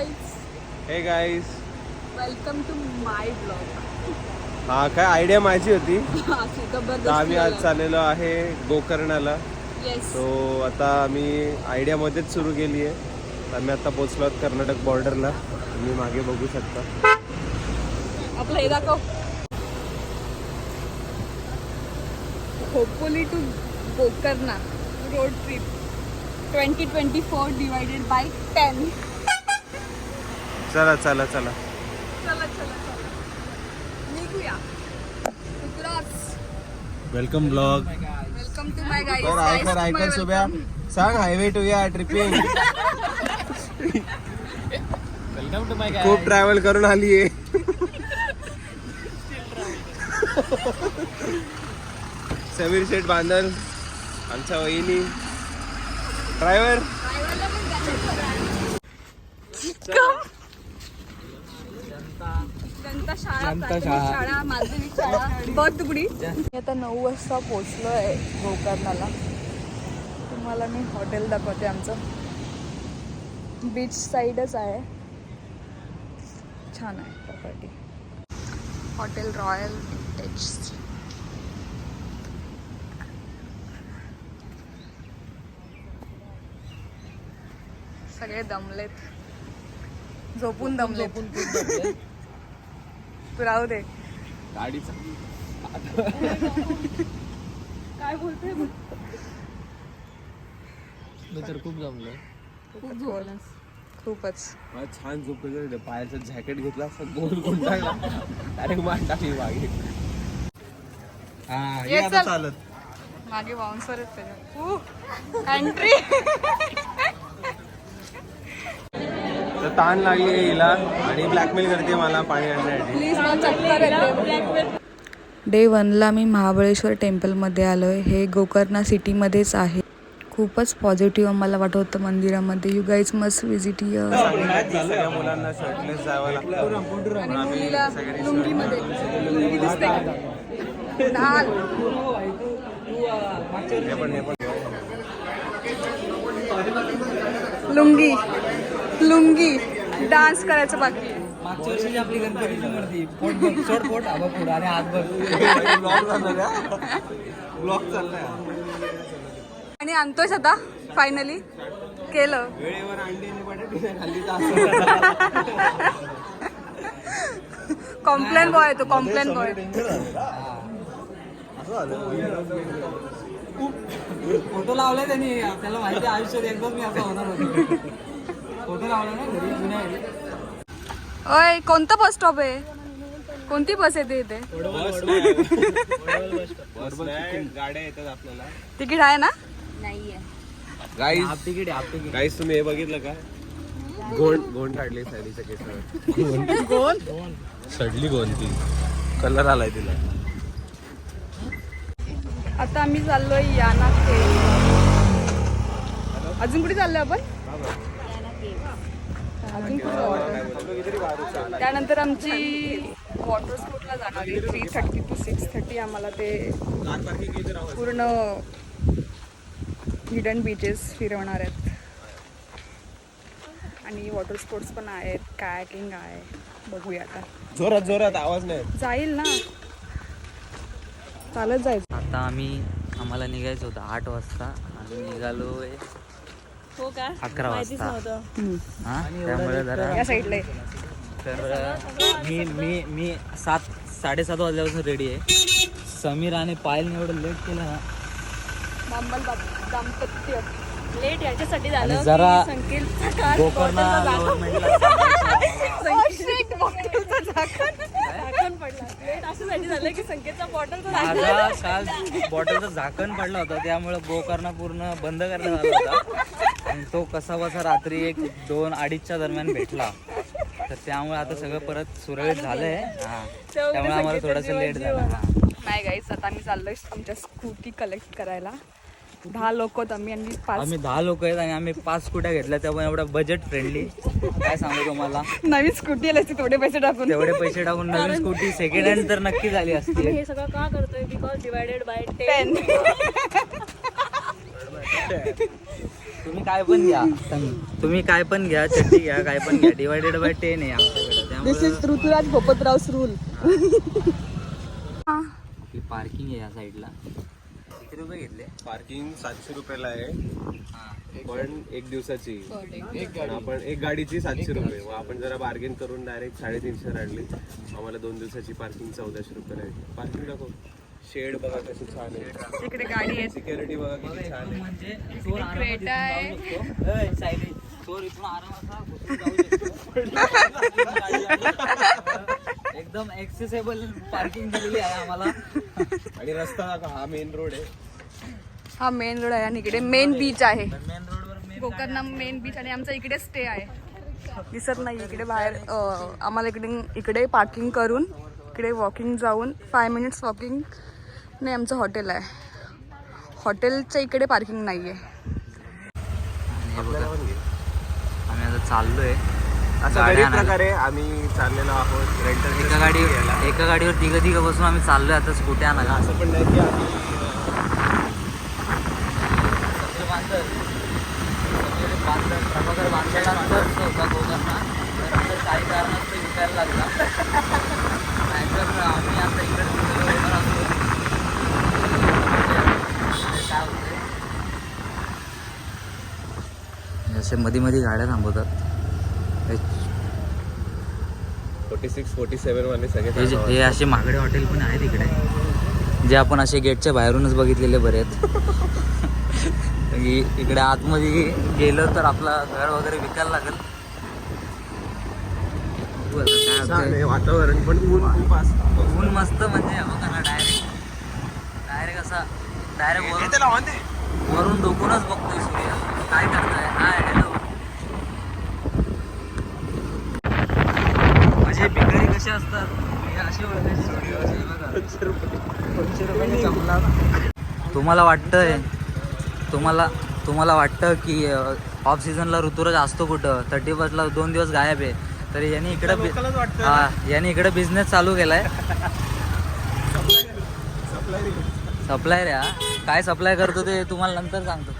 Guys. Hey guys. Welcome to my blog. हा काय idea माझी होती. जबरदस्त. आम्ही आज चाललेलो आहे गोकर्णाला. येस. सो आता आम्ही आयडिया मध्येच सुरू केली आहे. आम्ही आता पोहोचलो आहोत कर्नाटक बॉर्डरला. तुम्ही मागे बघू शकता. आपलं हे दाखव. Hopefully to Gokarna road trip 2024 divided by 10. चला चला चला. चला चला चला निघूया. Gujarat. Welcome blog. Welcome to my guys. ऐकर सुभ्या सांग हायवे टू या ट्रिपिंग. वेलकम टू माय खूप ट्रॅव्हल करून आली आहे. समीर शेठ बांधल, आमच्या वहिनी, ड्रायव्हर. जनता शाळा माध्यमिक शाळा बघ तुकडी. मी आता 9 वाजता पोहोचलो आहे गोकर्णाला. तुम्हाला मी हॉटेल दाखवते. आमचं बीच साईडच आहे. छान आहे प्रॉपर्टी. Hotel royal vintage. सगळे दमलेत, झोपून दमलेत. तू राहू दे. गाडीचा काय बोलते. मी तर खूप जमलोय. खूप झोपलास. खूपच. मला छान झोप येते. पायाचं जॅकेट घेतला असं गोल गोल टाकला डायरेक्ट मान टाकली मागे. हा ये आता चल. चालत मागे बाउन्सर एंट्री. तर ताण लागली आहे हिला आणि ब्लॅकमेल करते मला पाणी आणण्यासाठी. प्लीज मला चक्कर येते. डे 1ला मी महाबळेश्वर टेम्पलमध्ये आलो आहे. हे गोकर्णा सिटीमध्येच आहे. खूपच पॉझिटिव्ह आम्हाला वाटत होतं मंदिरामध्ये. You guys must visit here. सगळ्या मुलांना शर्टलेस जावं लागतं आणि मुलीला लुंगीमध्ये. लुंगी दिसते का? डाल. लुंगी लुंगी डान्स करायचं बाकी आहे. मागच्या वर्षी आपली गणपतीची मूर्ती पोट बघ, सोड पोट आबा पुढं आणि हात बघ. ब्लॉग चाललाय. आणि आणतोयस आता फायनली. केलं. वेळेवर अंडी आणि बटाटे खाल्ली तर कॉम्प्लेन बॉय तो. Complan boy. फोटो लावलाय त्यांनी. त्याला माहिती आयुष्यात एकदाच मी असं होणार होतो. फोटो लावला ना घरी जुन्या घरी. ओय कोणतं बस स्टॉप आहे? कोणती बस येते इथे? गाड्या येतात आपल्याला. तिकीट आहे ना? गाईस हाफ तिकीट आहे, हाफ तिकीट. गाईस तुम्ही हे बघितलं का? गोंड काढली साडीच्या केसावर. कोण? सडली गोंड ती. कलर आलाय तिला. आता आम्ही चाललोय याना केव्ह. अजून कुठे चाललोय आपण? अजून कुठे जाऊ? त्यानंतर आमची वॉटर स्पोर्टला जाणार आहे. 3:30 to 6:30 आम्हाला ते पूर्ण हिडन बीचेस फिरवणार आहेत. आणि वॉटर स्पोर्ट्स पण आहेत. कायाकिंग आहे. बघूया आता. जोरात जोरात आवाज नाही. जाईल ना. चालत जायचं. आता आम्हाला निघायचं होतं 8 वाजता. आम्ही निघालोय 11 वाजता. हा त्यामुळे जरा या साईडला आहे. तर मी 7:30 वाजल्यापासून रेडी आहे. समीर आणि पायलने एवढं लेट केलं ना. बांबल दाम्पत्य लेट याच्यासाठी आणि झालं जरा की संकेतचा गोकर्णा गव्हर्नमेंटला झाकण पडला. लेट अशासाठी झालं की संकेतचा बॉटलचा माझा काल बॉटलचं झाकण पडलं होतं. त्यामुळे गोकर्णा पूर्ण बंद करण्यात आला होता. आणि तो कसा बसा रात्री 1, 2, 2:30च्या दरम्यान भेटला. तर त्यामुळे आता सगळं परत सुरळीत झालंय. हा त्यामुळे आम्हाला थोडंसं लेट झालं. नाही गाईस. आता आम्ही चाललोय आमच्या स्कूटी कलेक्ट करायला. 10 लोक होत आम्ही आणि 5 आम्ही 10 लोक आहेत आणि आम्ही 5 स्कूट्या घेतल्या. त्यामुळे एवढा बजेट फ्रेंडली काय सांगू तुम्हाला. नवीन स्कूटी आली असती थोडे पैसे टाकून. तेवढे पैसे टाकून नवीन स्कूटी सेकंड हँड तर नक्की झाली असती. हे सगळं का करतोय? Because divided by 10. तुम्ही काय पण घ्या, तुम्ही काय पण घ्या, चड्डी घ्या, काय पण घ्या, डिवायडेड बाय 10 आहे आमच्याकडे. त्यामुळे ऋतुराज भोपतराव रूल. आपली पार्किंग आहे या साईडला. किती रुपये घेतले? पार्किंग 700 रुपयाला आहे, हा. पण एक दिवसाची. पण आपण एक गाडीची 700 रुपये. मग आपण जरा बार्गेन करून डायरेक्ट 350 आणली. आम्हाला 2 दिवसाची पार्किंग 1400 रुपये आहे. पार्किंग दाखव. शेड बघा कशी छान आहे. तिकडे गाडी आहे. सिक्युरिटी बघा किती छान आहे. म्हणजे चोर आरामात क्रेटा इथून आहे. जाऊ शकतो. सायली, चोर इथून आरामात घुसून जाऊ शकतो. एकदम ऍक्सेसेबल पार्किंग दिलेली आहे आम्हाला. आणि रस्ता दाखव. हा मेन रोड आहे. हा मेन रोड आहे आणि इकडे मेन बीच आहे. मेन रोडवर गोकर्ण मेन बीच आणि आमचा इकडे स्टे आहे. दिसत नाही इकडे बाहेर. आम्हाला इकडे पार्किंग करून इकडे वॉकिंग जाऊन 5 मिनिट्स वॉकिंग नाही आमचं हॉटेल आहे. हॉटेलच्या इकडे पार्किंग नाही आहे. आम्ही आता चाललोय. अशा गाड्या गरीब आणायला. प्रकारे आम्ही चाललेलो आहोत. रेंटल एका गाडीवर तिघं बसून आम्ही चाललोय आता स्कूटी आणायला. असं पण नाही की आम्ही प्रभाकर बांधल्यानंतर होता गोकर्णा, तर नंतर काही कारणास्तव विकायला लागला. नाहीतर आम्ही आता इकडे उभं असतो. काय होते असे मध्ये मध्ये गाड्या थांबवतात. 46, 47 वाले सगळे हे असे महागडे हॉटेल पण आहेत इकडे, जे आपण असे गेटच्या बाहेरूनच बघितलेले बरे आहेत. इकडे आतमध्ये गेलं तर आपलं घर वगैरे विकायला लागेल. वातावरण पण ऊन खूप असतं. ऊन मस्त म्हणजे बघा डायरेक्ट असा वरून डोकूनच बघतोय सूर्य. काय करताय? Hi hello. म्हणजे भिकारी कसे असतात हे असे ओळखायचे. बघा 200 रुपयाने जमला. तुम्हाला वाटतं की ऑफ सीझनला ऋतुराज असतो कुठं? 31ला 2 दिवस गायब आहे. तर यांनी इकडे बिझनेस चालू केलाय. सप्लायर या काय सप्लाय करतो ते तुम्हाला नंतर सांगतो.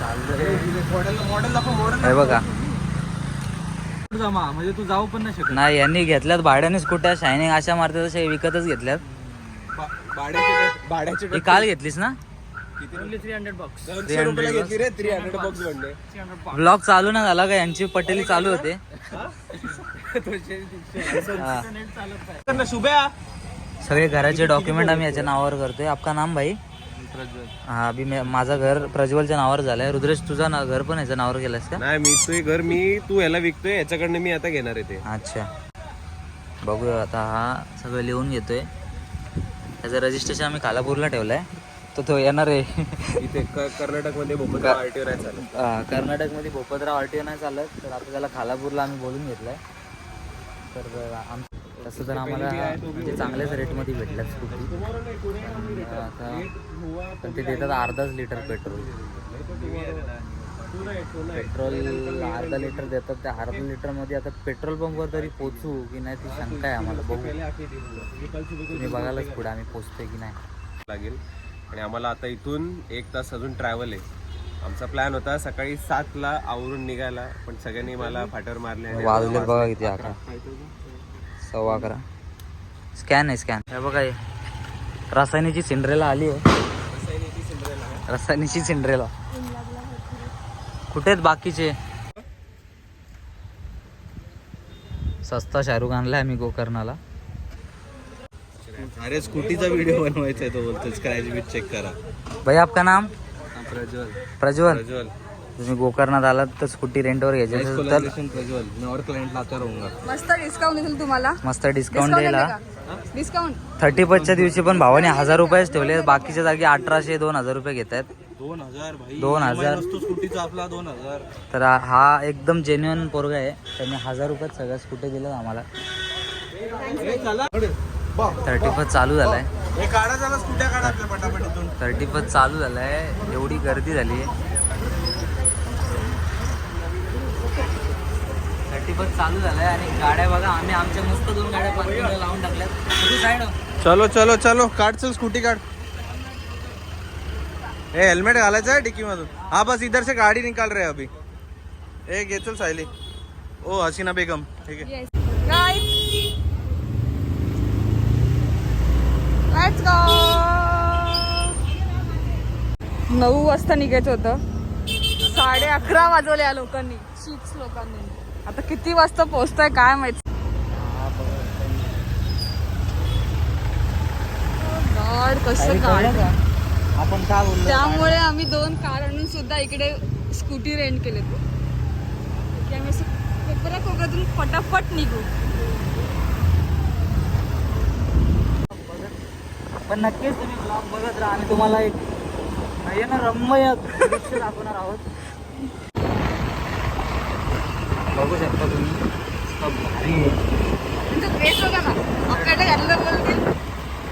चाललंय बघा. म्हणजे तू जाऊ पण नाही शकत. नाही यांनी घेतल्यात भाड्याने स्कूट्या शायनिंग अशा मारतात तशा विकतच घेतल्यात. भाड्याचे ही काल घेतलीस ना? किती? 300 बॉक्स. 200 रुपयाला घेतली रे. 300 बॉक्स बनले. ब्लॉग चालू ना झाला का? यांची पटेली चालू होते. शुभ्या सगळे घराचे डॉक्युमेंट आम्ही याच्या नावावर करतोय. आपका नाम भाई? हा अभी माझं घर प्रज्वलच्या नावावर झालंय. रुद्रेश तुझा घर पण याच्या नावावर केलंस का? नाही, मी तुझे घर तू याला विकतोय. याच्याकडनं मी आता घेणार आहे ते. अच्छा बघूया आता. हा सगळं लिहून घेतोय. त्याचं रजिस्ट्रेशन आम्ही कालापूरला ठेवलंय. तो येणार आहे इथे कर्नाटकमध्ये भोपतराव RTO नाही चालत. कर्नाटकमध्ये भोपतराव RTO नाही चालत. तर आता त्याला खालापूरला आम्ही बोलून घेतलंय. तर तसं तर आम्हाला म्हणजे चांगल्याच रेटमध्ये भेटल्यात स्कूटी. आता पण ते देतात अर्धाच लिटर पेट्रोल. अर्धा लिटर देतात. त्या अर्धा लिटरमध्ये आता पेट्रोल पंपवर तरी पोचू की नाही ती शंका आहे आम्हाला. बघू तुम्ही बघायलाच पुढे आम्ही पोचतोय की नाही लागेल. आणि आम्हाला आता इथून 1 तास अजून ट्रॅव्हल आहे. आमचा प्लॅन होता सकाळी 7ला आवरून निघायला, पण सगळ्यांनी मला फाटर मारले. वाजले बघा किती 11, 11:15. स्कॅन आहे स्कॅन. हे बघा रसायनीची सिंड्रेला आली आहे. रसायनीची सिंड्रेला. कुठे आहेत बाकीचे? सस्ता शाहरुख आणलाय आम्ही गोकर्णाला. अरे स्कूटीचा व्हिडिओ बनवायचा आहे तो बोलतो. स्क्रॅच बीच चेक करा. भाई आपका नाम? प्रज्वल. प्रज्वल. प्रज्वल. तुम्ही गोकर्णात आलात तर स्कूटी रेंटवर घ्यायची असेल तर प्रज्वल मैं और क्लाइंट लाता रहूंगा. मस्त डिस्काउंट देतील तुम्हाला. मस्त डिस्काउंट द्यायला. डिस्काउंट 31च्या दिवशी पण भावाने 1000 रुपयेच ठेवले. बाकीच्या जागी 1800 2000 रुपये घेत आहेत. 2000 भाई. 2000 स्कूटीचा आपला 2000. तर हा एकदम जेन्युइन पोरगा आहे. त्यांनी 1000 रुपयात सगळ्या स्कूटी दिल्यात आम्हाला. 31 चालू झालाय. 31 चालू झालाय. एवढी गर्दी झाली. 31 चालू झालाय आणि गाड्या बघा. आम्ही आमच्या मस्त 2 गाड्या पार्किंगला लावून टाकल्यात. साईड चलो चलो चलो काढ चल स्कूटी काढ. ए हेल्मेट घालायचं आहे डिक्की मधून. हा बस इधर से गाड़ी निकाल रहे हैं अभी. ए घे चल सायली. ओ हसीना बेगम ठीक आहे. Let's go. 9 वाजता निघायचं होतं. 11:30 वाजवले या लोकांनी, 6 लोकांनी. आता किती वाजता पोहोचताय काय माहित. गॉड कसं काढता. आपण काय बोललो त्यामुळे आम्ही 2 कार आणून सुद्धा इकडे स्कूटी रेंट केले की आम्ही असं कोपऱ्या कोपऱ्यातून फटाफट निघू. पण नक्कीच तुम्ही ब्लॉग बघत राहा. आम्ही तुम्हाला एक रम्य दृश्य दाखवणार आहोत. बघू शकता तुम्ही इतकं भारी आहे. तुमचं ड्रेस बघा ना आपल्याकडे घातलं बोलतील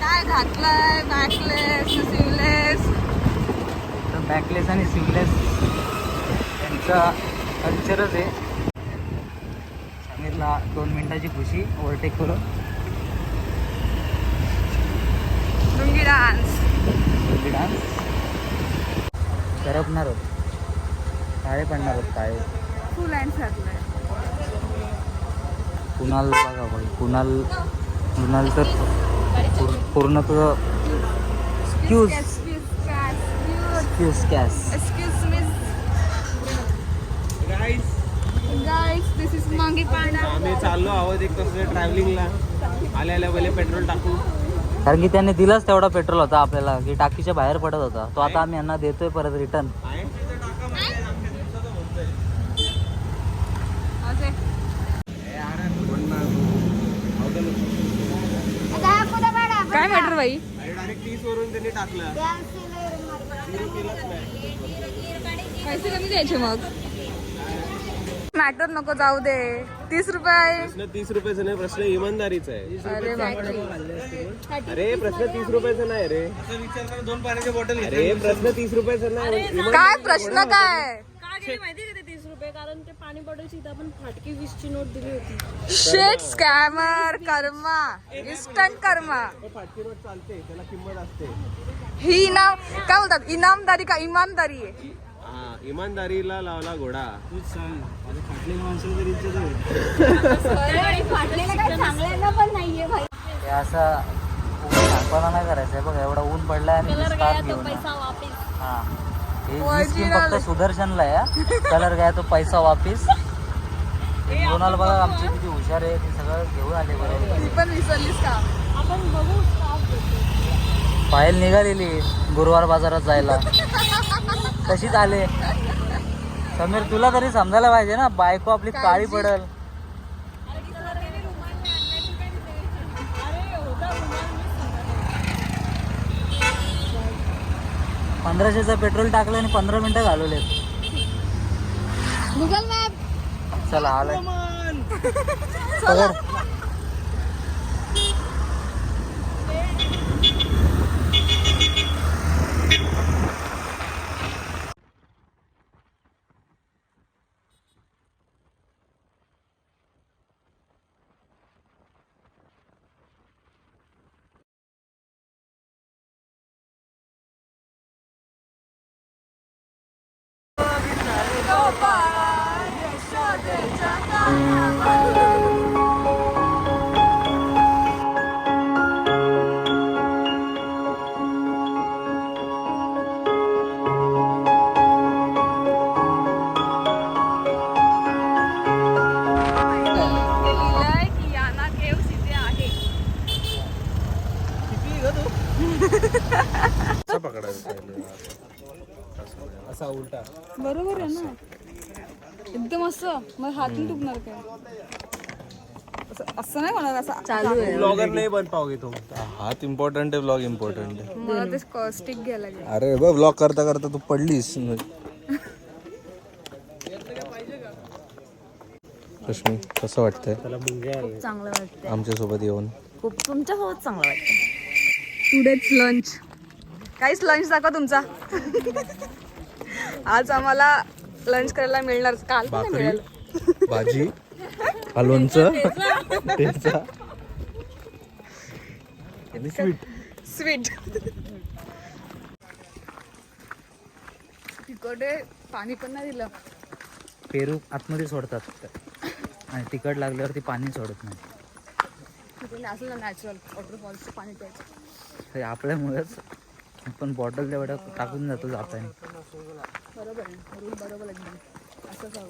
काय घातलंय बॅकलेस सिवलेस. तर बॅकलेस आणि सिवलेस यांचा कल्चरच आहे. समीरला 2 मिनिटाची खुशी ओव्हरटेक करून लुंगी डान्स. डान्स करपणार होत. काळे पडणार होत काळे. फुल हँड्स घातलंय. कुणाल बघा भाई कुणाल तर पूर्ण तुझं excuse कॅस. Excuse me. Guys, this is Mangi Panda. आम्ही चाललो आहोत एक कसं ट्रॅव्हलिंगला. आल्या पहिले पेट्रोल टाकू. कारण की त्याने दिलाच तेवढा पेट्रोल होता आपल्याला की टाकीच्या बाहेर पडत होता. तो आता आम्ही यांना देतोय परत रिटर्न. काय मॅटर बाई. डायरेक्ट 30 वरून त्यांनी टाकलं. पैसे कमी द्यायचे मग. मॅटर नको जाऊ दे. 30 रुपये आहे. प्रश्न 30 रुपयाचा नाही, प्रश्न इमानदारीचा आहे. अरे बापरे. अरे प्रश्न 30 रुपयाचा नाही रे. 2 पाण्याच्या बॉटल. अरे प्रश्न 30 रुपयाचा नाही. काय प्रश्न काय. का गेली माहिती का ते 30 रुपये? कारण ते पाणी बॉटलची इथं आपण फाटकी 20ची नोट दिली होती. शेट स्कॅमर कर्मा. इन्स्टंट कर्मा. फाटकी नोट चालते, त्याला किंमत असते. ही इनाम काय बोलतात इनामदारी का इमानदारी आहे. हा इमानदारीला लावला घोडा. हे असं ऊन सांगताना नाही करायचं आहे. बघा एवढा ऊन पडलाय आणि कलर स्कार्फ गया तो घेऊन पैसा वापिस. हा ही स्कीम फक्त सुदर्शनला आहे. कलर गया तो पैसा वापिस. कोणाला बघा आमची किती हुशार आहे. ते सगळं घेऊन आले बरोबर. ती पण विसरलीस का. आपण बघू स्टाफ देतो. फाईल निघालेली गुरुवार बाजारात जायला. तशीच आले. समीर तुला तरी समजायला पाहिजे ना बायको आपली काळी पडल. $1500चं पेट्रोल टाकलं आणि 15 मिनिटं घालवले. Google map. चला आलाय पकड. असा उलटा. बरोबर आहे ना. एकदम असं मग हातून दुखणार काय. असं नाही होणार. असं चालू आहे. ब्लॉगर नाही बन पाओगे तुम. हात इम्पॉर्टंट आहे. ब्लॉग इम्पॉर्टंट आहे. मला ते स्टिक घ्यायला लागेल. अरे बघ ब्लॉग करता करता तू पडलीस. रश्मी कसं वाटतंय चांगलं वाटतं. आमच्यासोबत येऊन. खूप तुमच्यासोबत चांगलं वाटतं. टुडेच लंच. काहीच लंच दाखवा तुमचा. आज आम्हाला लंच करायला मिळणार. काल पण नाही भाकरी मिळालं. भाजी लोणचं. आणि स्वीट. स्वीट. तिकडे पाणी पण नाही दिलं. पेरू आतमध्ये सोडतात आणि तिखट लागल्यावरती पाणी सोडत नाही. तिकडे असं ना नॅचरल वॉटरफॉलचं पाणी प्यायचं. ते आपल्यामुळेच आपण बॉटल तेवढं टाकून जातो जाताना. बरोबर आहे, रूल बरोबर एकदम असंच हवं.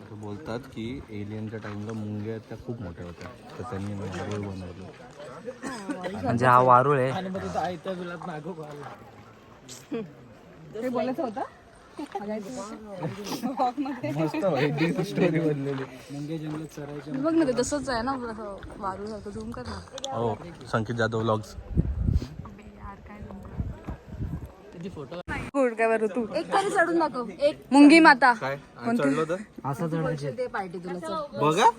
असं बोलतात की एलियनच्या टाइमला मुंग्या त्या खूप मोठ्या होत्या, तर त्यांनी वारुळ बनवलं. म्हणजे हा वारुळ आहे. ते बोलायचं होतं. स्टोरी बनलेली. बघ ना, ते तसंच आहे ना, वारू सारखं झूम कर ना. हो, संकेत जाधव व्लॉग्स. गुड काय बरं तू एक तरी चढून दाखव. एक मुंगी माता. काय चढलो तर असं चढायचे. बघा.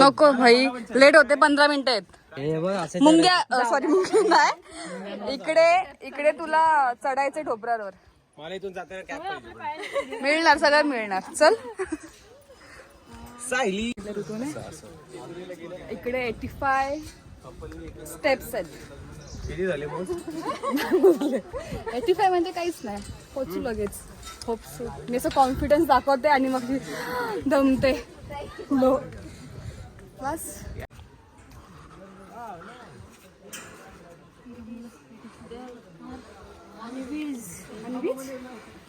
नको भाई, लेट होते. 15 मिनिटं आहेत. हे बघ असं मुंग्या सॉरी मुंगी नाही. इकडे तुला चढायचं ठोपरावर. मला इथून जाताना कॅब पाहिजे. मिळणार, सगळं मिळणार. चल. सायली इकडे 85 स्टेप्स आहेत. किती झाले मग? 85 म्हणजे काहीच नाही, पोचू लगेच. होपसो. मी असं कॉन्फिडन्स दाखवते आणि मग ती दमते. लो बस.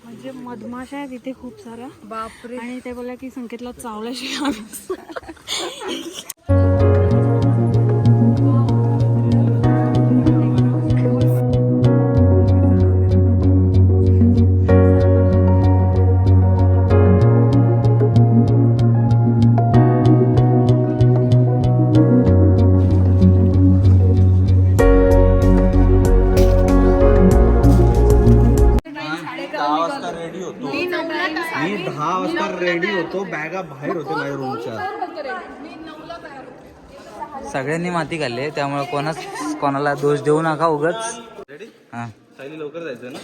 म्हणजे मधमाशा आहेत इथे खूप साऱ्या. बापरे. आणि ते बोला की संकेतला चावल्याशिवाय मी 10 वाजता रेडी होतो. बॅगा बाहेर होते माझ्या रूमच्या. सगळ्यांनी माती खाल्ली, त्यामुळे कोणाला दोष देऊ नका उगाच. रेडी? हा. सायली लवकर जायचं ना.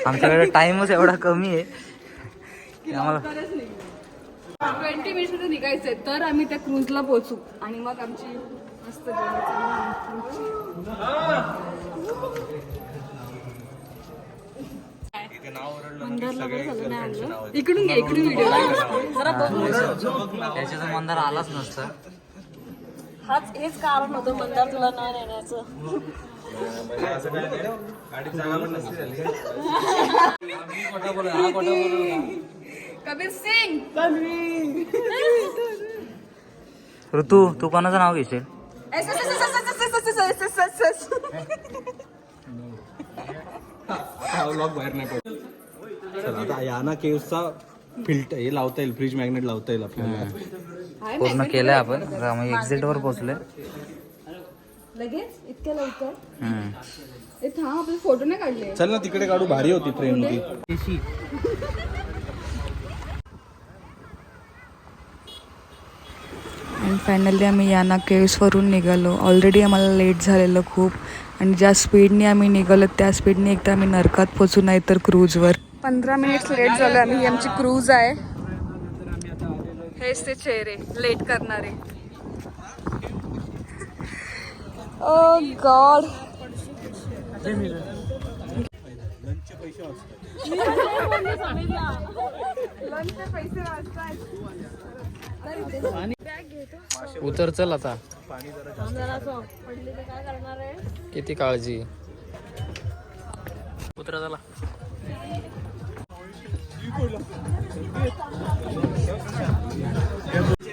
आमच्याकडे टाइमच एवढा कमी आहे की आम्हाला 20 मिनिट मध्ये निघायचंय, तर आम्ही त्या क्रूजला पोहोचू आणि मग आमची मस्त इकडून घे, इकडून व्हिडिओ. त्याच्यात मंदार आलाच नसतं. हेच कारण होतं मंदार तुला न नेण्याचं. कबीर सिंग. ऋतू, तू कोणाचं नाव घेशील? व्लॉग बाहेर नाही पडत. चला आता याना केव्हचा फिल्टर हे लावता येईल, फ्रीज मॅग्नेट लावता येईल आपल्याला. पूर्ण केलंय आपण. आम्ही एक्झिट वर पोहोचलोय. लगेच इतक्या लवकर? हम्म. थांब, आपले फोटो नाही काढले. चल ना तिकडे काढू, भारी होती ट्रेन ती. आणि फायनली आम्ही याना केव्सवरून निघालो. ऑलरेडी आम्हाला लेट झालेलं खूप, आणि ज्या स्पीडने आम्ही निघालो त्या स्पीडने एकदा आम्ही नरकात पोचू, नाही तर क्रूजवर. 15 मिनिट्स लेट झालं आम्ही. ही आमची क्रूज आहे. हेच ते चेहरे लेट करणारे. ओ गॉड. उतर चल आता. किती काळजी. उतरा चला.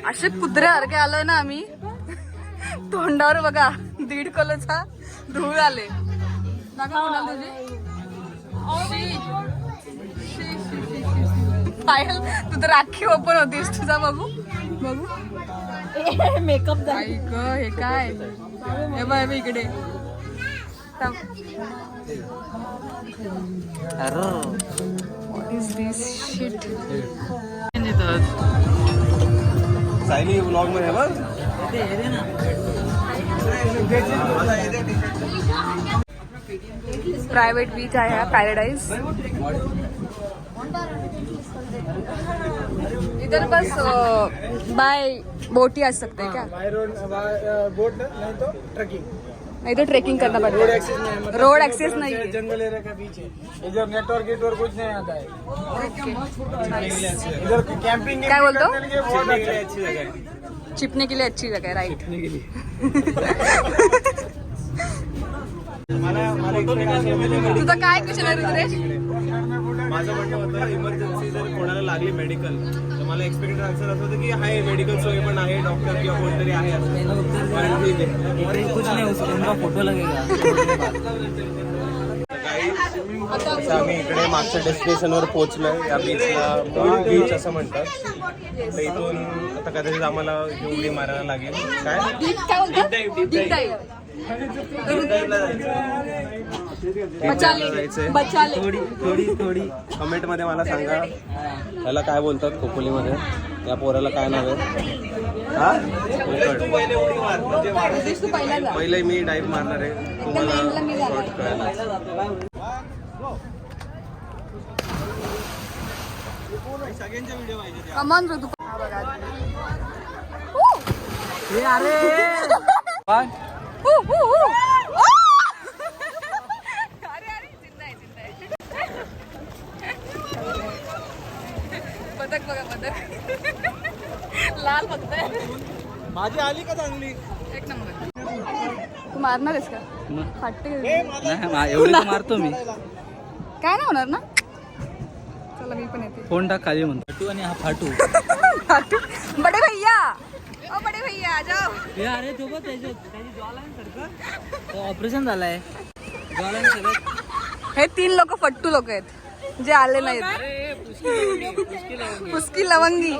असे कुत्र्यासारखे आलोय ना आम्ही. तोंडावर बघा 1.5 किलोचा धूळ आले. नका कोणाला तुझी पायल, तू तर राखी ओपन होतीस. तुझा बघू. बघू मेकअप ऐक हे काय हे बाय मी इकडे what is this shit Sayali vlog मध्ये बघ. प्राइवेट बीच आहे हा पॅराडाइज इधर बस बाय बोट ही आ सकते हैं क्या बाय रोड बोट नहीं तो ट्रकिंग नहीं तो ट्रेकिंग करना रोड पड़ेगा एक्सेस नहीं है रोड एक्सेस नहीं है जंगल एरिया का बीच है इधर नेटवर्क कुछ नहीं आता है इधर कैंपिंग क्या बोलते हो अच्छी जगह आहे. चिपने के लिए अच्छी जगह है राइट तुझं काय क्वेश्चन आहे रुद्रेश माझं म्हणणं होतं इमर्जन्सी जर कोणाला लागली मेडिकल तर मला एक्सपेक्टेड आन्सर असं होतं की आहे मेडिकल सोय पण आहे डॉक्टर किंवा कोणतरी आहे असं. पण ठीक आहे. कुछ नहीं उनका फोटो लगेगा आता आम्ही इकडे मागच्या डेस्टिनेशनवर पोहोचलोय या बीचला बीच असं म्हणतात. तर इथून आता कदाचित आम्हाला उडी मारायला लागेल. काय काय बोलतो डीप डाइव थोडी कमेंट मध्ये मला सांगा त्याला काय बोलतात खोपोलीमध्ये. या पोराला काय नाव आहे. हा रुद्रेश तू पहिला जा पहिले मी डाईव्ह मारणार आहे तुम्हाला मी जाणार. शॉर्ट कळायला. कमान ऋतू बदक बघा बदक लाल बघताय माझी आली का चांगली एक नंबर तू मारणार आहेस का फाटते नाही एवढी तर मारतो मी. काय नाही होणार ना चला मी पण येते फोन टाक खाली म्हणतो फाटू आणि हा फाटू. फाटू बडे भैया ओ बडे भैया आ जाओ हे अरे तो बघ त्याची ज्वालायन सारखं ऑपरेशन झालंय ज्वालायन सगळं. हे 3 लोक फट्टू लोक आहेत जे आले नाहीत पुस्की लवंगी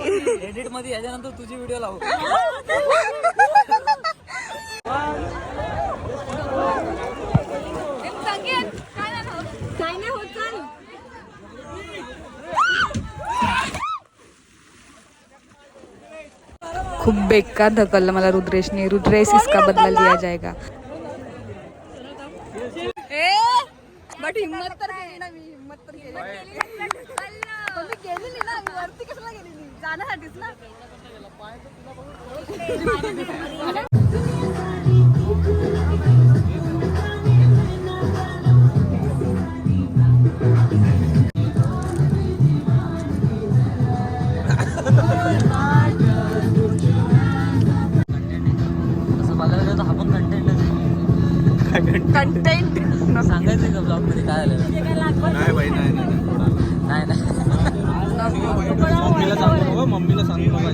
एडिट मध्ये याच्यानंतर तुझी व्हिडिओ लावू. काय नाही होत चाल. खूप बेकार ढकललं मला रुद्रेशने. रुद्रेश इसका बदला लिया जाएगा. बट हिम्मत तर केली ना मी. हिम्मत तर केली पण मी गेलेली ना मी वरती कशाला गेलेली जाण्यासाठीच ना. असं बघायला गेलं तर हा पण कंटेंट सांगायचं का ब्लॉग मध्ये काय आलं. नाही बाई नाही नाही मम्मीला सांगू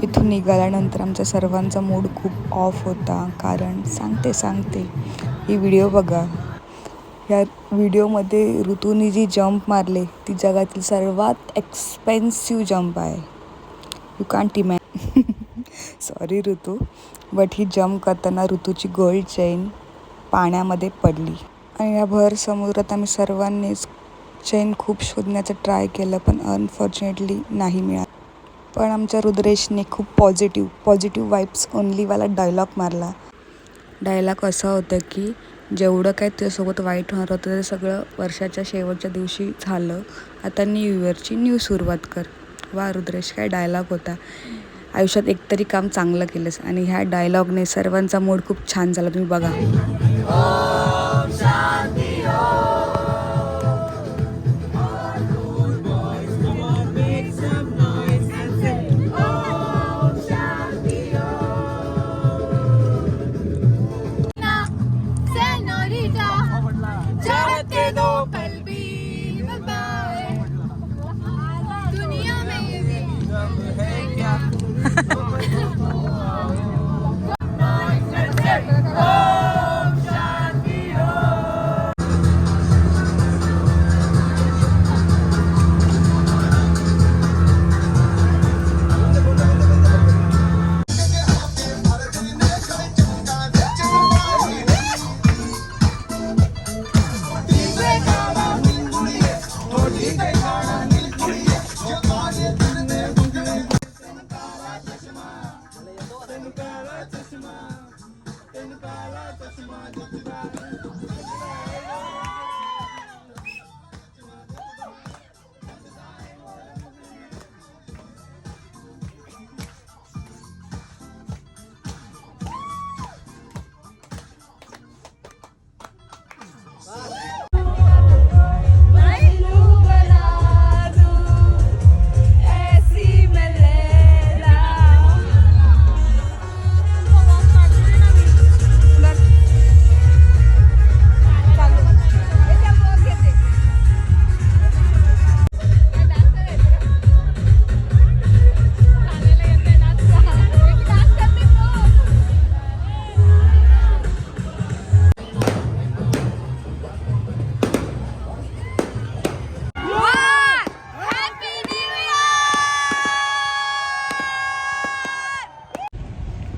इथून निघाल्यानंतर आमचा सर्वांचा मूड खूप ऑफ होता. कारण सांगते ही व्हिडिओ बघा. या व्हिडिओमध्ये ऋतूने जी जंप मारले ती जगातील सर्वात एक्सपेन्सिव्ह जंप आहे. You can't imagine. सॉरी ऋतू बट ही जंप करताना ऋतूची गोल्ड चेन पाण्यामध्ये पडली आणि या भर समुद्रात आम्ही सर्वांनीच चेन खूप शोधण्याचं ट्राय केलं पण अनफॉर्च्युनेटली नाही मिळालं. पण आमच्या रुद्रेशने खूप पॉझिटिव्ह वाईब्स ओनलीवाला डायलॉग मारला. डायलॉग असा होता की जेवढं काय तुझ्यासोबत वाईट होणार होतं ते सगळं वर्षाच्या शेवटच्या दिवशी झालं. आता न्यू इयरची न्यू सुरुवात कर. वा रुद्रेश काय डायलॉग होता. आयुष्यात एकतरी काम चांगलं केलंस आणि ह्या डायलॉगने सर्वांचा मूड खूप छान झाला. तुम्ही बघा.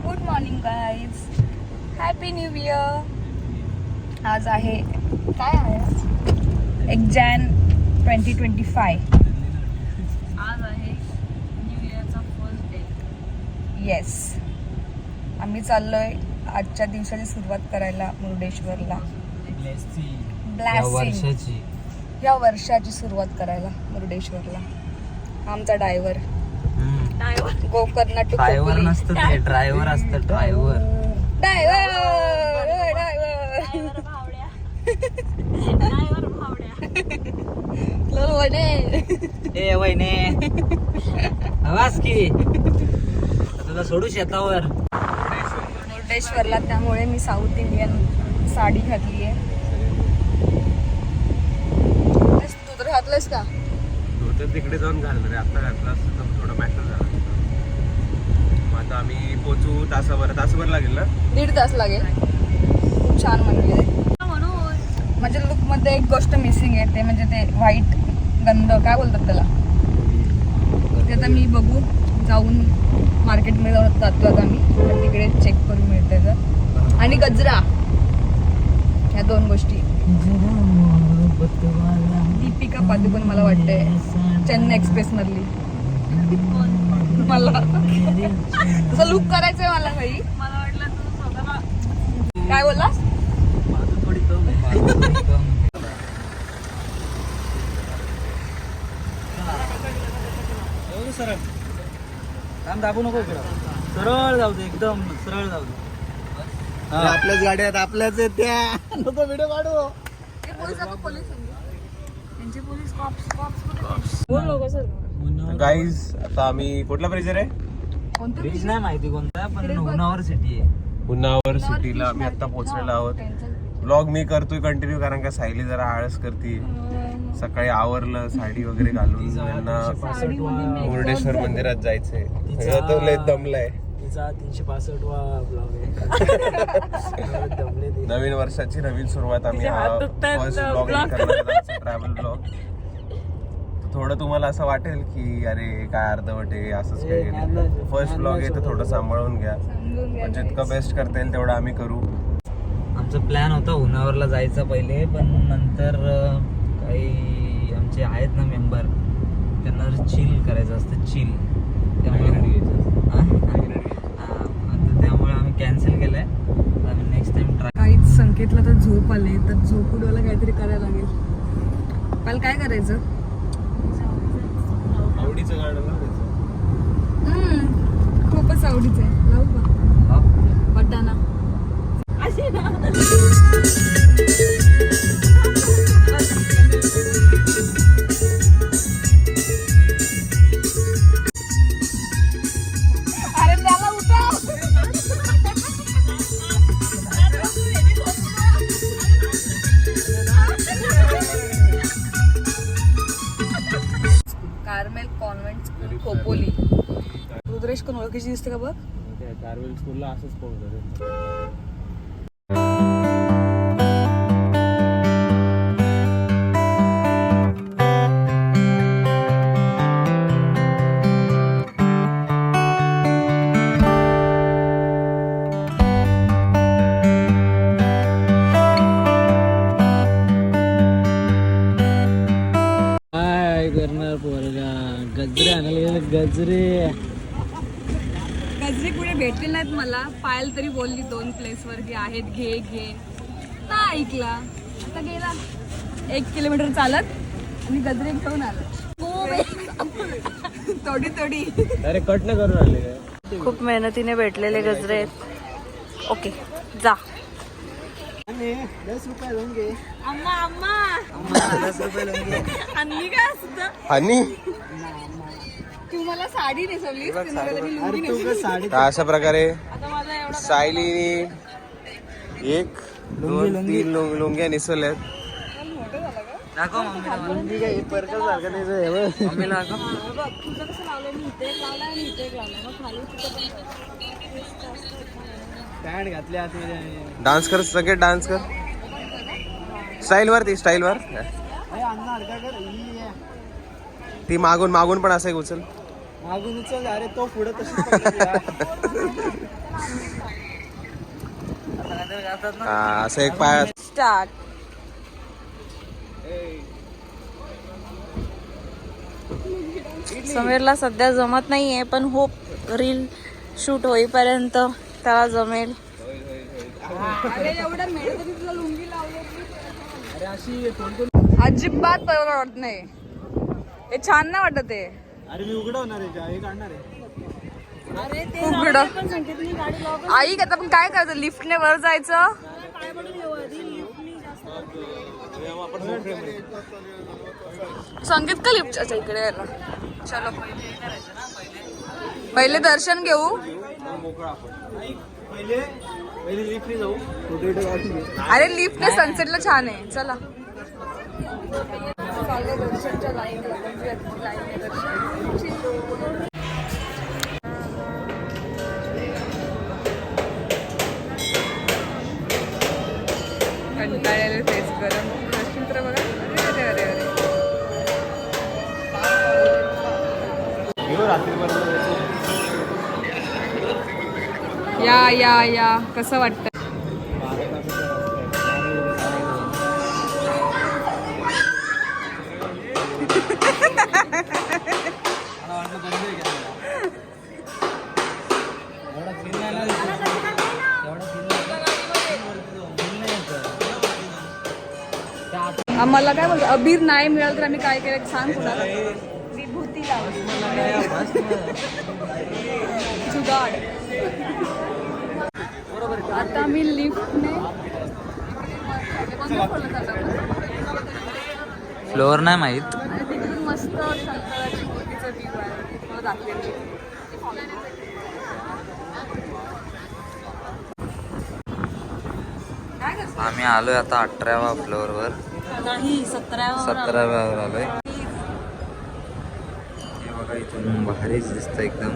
Good morning guys, happy new year. आज आहे काय आहे, 1 जॅन 2025. आज आहे न्यू इयरचा फर्स्ट डे. येस, आम्ही चाललोय आजच्या दिवसाची सुरुवात करायला मुरुडेश्वरला. ब्लॅसिंग या वर्षाची सुरुवात करायला मुरुडेश्वरला. आमचा ड्रायव्हर गोकर्ण टू ड्रायव्हर नसतं ते, ड्रायव्हर असतं. ड्रायव्हर ए वहिने आवाज की तुला सोडू शेतावर. मुरुडेश्वरला, त्यामुळे मी साऊथ इंडियन साडी घातली आहे. तू तर घातलंस का? तो तर तिकडे जाऊन घालणार आहे, आता घातला असतं तर थोडं मॅटर झालं. मग आता आम्ही पोचू तासभर लागेल ना. 1.5 तास लागेल. खूप छान मंदिर आहे. म्हणून म्हणजे लुकमध्ये एक गोष्ट मिसिंग आहे, ते म्हणजे ते व्हाईट गंध, काय बोलतात त्याला, ते आता मी बघू जाऊन मार्केटमध्ये जातो आता मी, तर तिकडे चेक करून मिळते तर. आणि गजरा, ह्या 2 गोष्टी. दीपिका पादुकोण मला वाटते चेन्नई एक्सप्रेस मधली. मला तसं लुक करायचंय मला भाई. मला वाटलं तू स्वतःला काय बोललास? सरळ काम दाबू नको इकडं, सरळ जाऊ दे, एकदम सरळ जाऊ दे. आपल्याच गाड्यात आपल्याच आहेत त्या, नको व्हिडिओ काढू. बोल नको सर. गाईज आता आम्ही कुठला ब्रिजर आहे? कोणतं ब्रिज नाही माहिती कोणता, पण उन्हावर सिटी आहे. पुन्हावर सिटीला आम्ही आता पोहोचलेलो आहोत. ब्लॉग मी करतोय कंटिन्यू, कारण का सायली जरा आळस करते. सकाळी आवरलं, साडी वगैरे घालून त्यांना मुरुडेश्वर मंदिरात जायचंय. तो लय दमलाय. तिचा 365वा ब्लॉग आहे. नवीन वर्षाची नवीन सुरुवात. आम्ही हात दुखतायत, first vlog blog travel blog. थोडं तुम्हाला असं वाटेल की अरे काय अर्धवट आहे, असंच काही. फर्स्ट ब्लॉग आहे तर थोडं सांभाळून घ्या. पण जितकं बेस्ट करता येईल तेवढं आम्ही करू. आमचा प्लॅन होता उन्हावरला जायचा पहिले, पण नंतर काही आमचे आहेत ना मेंबर, त्यांना चिल करायचं असतं, चिल. त्यामुळे त्यामुळे आम्ही कॅन्सल केलंय. आम्ही नेक्स्ट टाइम ट्राय. काहीच संकेतला तर झोप आले, तर झोप उडवायला काहीतरी करायला लागेल. काल काय करायचं? आवडीचं गाणं लावायचं. खूपच आवडीचं आहे. लावू का? वाटाणा. अशी ना अरे त्याला उठव. Carmel Convent School Khopoli. Rudresh कोण ओळखीची दिसते का बघ? कार्मेल स्कूलला असंच पोहोचतो. काय करणार पोरगा, गजरे आणायला गेले. गजरे गजरे कुठे भेटतात? ऐकले नाहीत मला. पायल तरी बोलली 2 प्लेसवर की आहेत, घे घे, नाही ऐकला. आता गेला 1 किलोमीटर चालत आणि गजरे घेऊन आलो. थोडी थोडी अरे कट नाही करून आले काय. खूप मेहनतीने भेटलेले गजरे आहेत. ओके जा. अम्मा अम्मा 10 रुपये लोंगी. आणि काय असतं आणि तू मला साडी नेसवलीस, मी लुंगी नेसवली. तर अशा प्रकारे आता माझा एवढा सायलीने 1 2 3 लुंग्या निसवल्यात. दाखव मम्मीला. मम्मीला दाखव. बघ तुझं कसं लावलंय, मी इथे एक लावलाय आणि इथे एक लावलाय, मग खाली तिथं पॅन्ट घातली आतमध्ये. डान्स कर, सगळे डान्स कर. स्टाईल वर ती मागून मागून पण असं एक उचल. मागून उचल. अरे तो पुढे तशी हा, असं एक पाय. स्टार्ट. समीरला सध्या जमत नाहीये, पण होप रील शूट होईपर्यंत त्याला जमेल. अजिबात बरोबर वाटत नाही. हे छान नाही वाटत आहे. अरे मी उघडवणार आहे का? हे काढणार आहे. उघड आई. आता आपण काय करायचं, लिफ्टने वर जायचं. संगीत का लिफ्टच्या इकडे यायला. चलो पहिले दर्शन घेऊ. पहिले लिफ्टने जाऊ. अरे लिफ्टने सनसेटला छान आहे. चला दर्शनच्या लाईन. कंटाळलेले फेस गरम चित्र बघा. अरे अरे अरे या या या. कसं वाटतं? आम्हाला काय बोलतो, अबीर नाही मिळालं तर आम्ही काय केलं सांग कुणाला. विभूती लावली. जुगाड. आता मी लिफ्टने फ्लोअर नाही माहित. तिकडून मस्त शंकराची मूर्तीचं व्ह्यू आहे. मला दाखवेल. आम्ही आलोय आता 18व्या फ्लोअरवर. नाही 17व्या आलोय. हे बघा इथून भारीच दिसतं एकदम,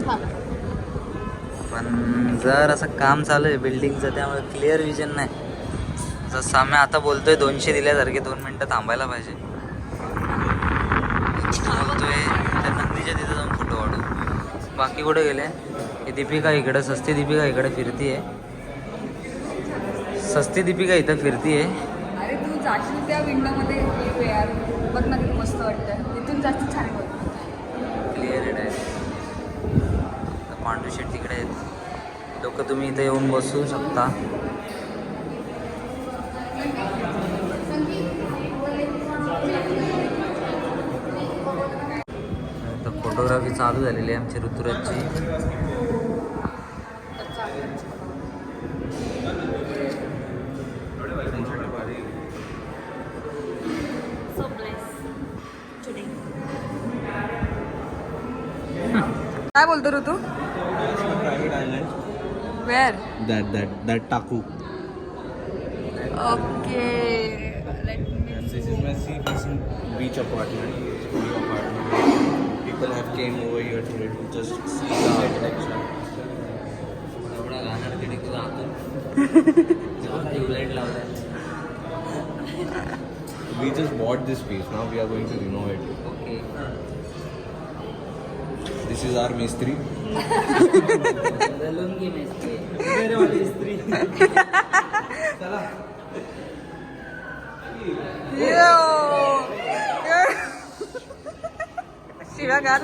पण जर असं काम चालू आहे बिल्डिंगचं, त्यामुळे क्लिअर विजन नाही. जसं आम्ही आता बोलतोय 200 दिल्यासारखे 2 मिनटं थांबायला पाहिजे. बोलतोय त्या नंदीच्या तिथं जाऊन फोटो काढू. बाकी कुठे गेले? ही दीपिका इकडं, सस्ती दीपिका इकडे फिरतीये. सस्ती दीपिका इथं फिरतीये. अरे तू जाशील त्या विंडो मध्ये यार, बघ ना किती मस्त वाटतं. तिथून जास्त छान वाटतं. क्लिअर आहे. पांडू शेट तिकडे आहेत. लोक तुम्ही इथे येऊन बसू शकता. फोटोग्राफी चालू झालेली आहे आमची ऋतुराजची. काय बोलतो Rutu? Where That Taku. Okay. This is my sea-facing beach apartment. People have came over here today to just see the architecture. एवढा गाणार तिथे तुझा हातून ट्यूबलाईट लावलाय. We just bought this piece. Now we are going to renovate it. Okay. This is our Mistri. Lungi मेसते. शिवागार.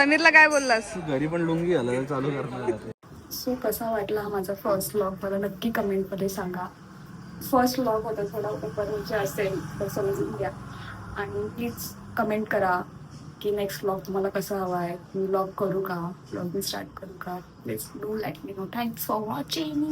समीरला काय बोललास? घरी पण लुंगी आलं चालू करणार. सो कसा वाटला हा माझा फर्स्ट व्लॉग मला नक्की कमेंटमध्ये सांगा. फर्स्ट व्लॉग होता, थोडा उपकरणाचे असेल तर समजून घ्या आणि प्लीज कमेंट करा की नेक्स्ट व्लॉग तुम्हाला कसा हवा आहे. मी व्लॉग करू का, व्लॉग मी स्टार्ट करू का. Please do let me know. Thanks for watching.